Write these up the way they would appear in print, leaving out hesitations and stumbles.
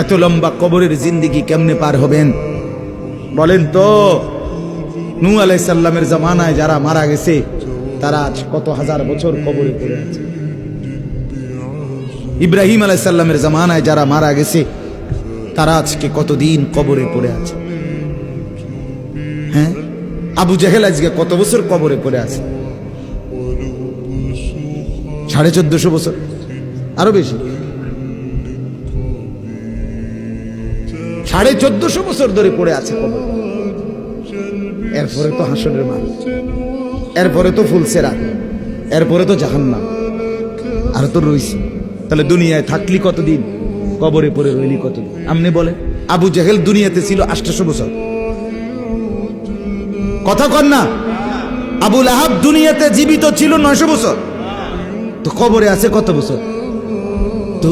এত লম্বা কবরের জিন্দেগি কেমনে পার হবেন বলেন তো? নূহ আলাইহিস সালামের জামানায় যারা মারা গেছে তারা আজ কত হাজার বছর কবরে পড়ে আছে। ইব্রাহিম আলাইহিস সালামের জামানায় যারা মারা গেছে তারা আজকে কতদিন কবরে পড়ে আছে। হ্যাঁ, আবু জেহেল আজকে কত বছর কবরে পড়ে আছে? 1450 বছর, আরো বেশি, 1450 বছর ধরে পড়ে আছে কবরে। এরপরে তো হাসরের মাঠ, এরপরে তো ফুলসেরাত, এরপরে তো জাহান্নাম, আর তো রইছি। তাহলে দুনিয়ায় থাকলি কতদিন, কবরে পড়ে রইলি কতদিন? আপনি বলেন। আবু জেহেল দুনিয়াতে ছিল 800 বছর, কথা কন না? আবু লাহাব দুনিয়াতে জীবিত ছিল 900 বছর, তো কবরে আছে কত বছর? তো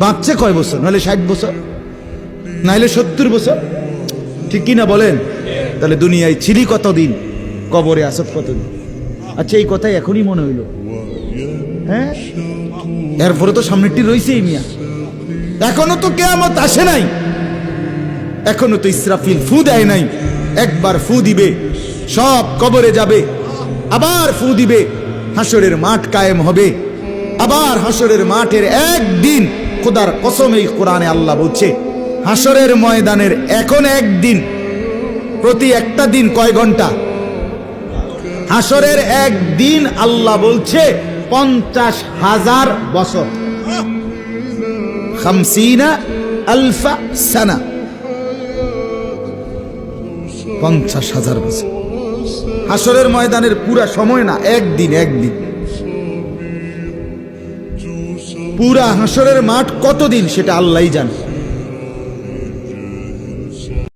বাঁচছে কয় বছর? নাহলে 60 বছর, নাহলে 70 বছর, ঠিক কিনা বলেন? তাহলে দুনিয়ায় ছিলি কতদিন, কবরে আসত কতদিন? আচ্ছা, এই কথাই এখনই মনে হইল? হ্যাঁ, এরপরে তো সামনেরটি রয়েছেই মিয়া। এখনো তো কিয়ামত আসে নাই, এখনো তো ইসরাফিল ফু দেয় নাই। একবার ফু দিবে, সব কবরে যাবে, আবার ফু দিবে, হাসরের মাঠ কায়েম হবে। আবার হাসরের মাঠের একদিন, খোদার কসম এই কোরআনে আল্লাহ বলছে, হাসরের ময়দানের এখন একদিন, প্রতি একটা দিন কয় ঘন্টা? হাসরের একদিন আল্লাহ বলছে 50,000 বছর, 50,000 সানা, 50,000 বছর। হাসরের ময়দানের পুরা সময় না, একদিন, একদিন। পুরা হাসরের মাঠ কতদিন সেটা আল্লাহই জানে।